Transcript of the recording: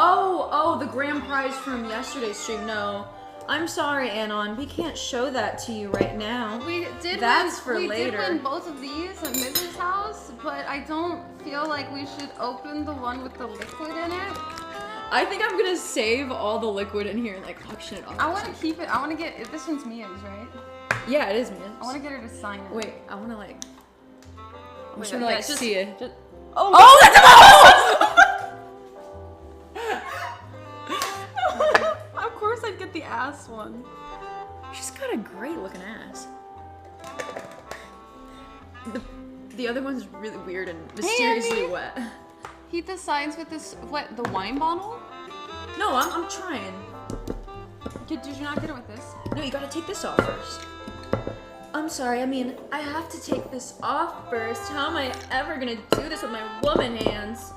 Oh, the grand prize from yesterday's stream. No. I'm sorry, Anon. We can't show that to you right now. That's for later. We did win both of these at Mrs. house, but I don't feel like we should open the one with the liquid in it. I think I'm gonna save all the liquid in here and like auction it off. I want to keep it. I want to get this one's Mia's, right? Yeah, it is Mia's. I want to get her to sign it. Wait, I want to like. I'm just Wait, gonna yeah, like see it. Oh, that's a Of course, I'd get the ass one. She's got a great looking ass. The other one's really weird and mysteriously wet. He decides with this, what, the wine bottle? No, I'm trying. Did you not get it with this? No, you gotta take this off first. I'm sorry, I mean, I have to take this off first. How am I ever gonna do this with my woman hands?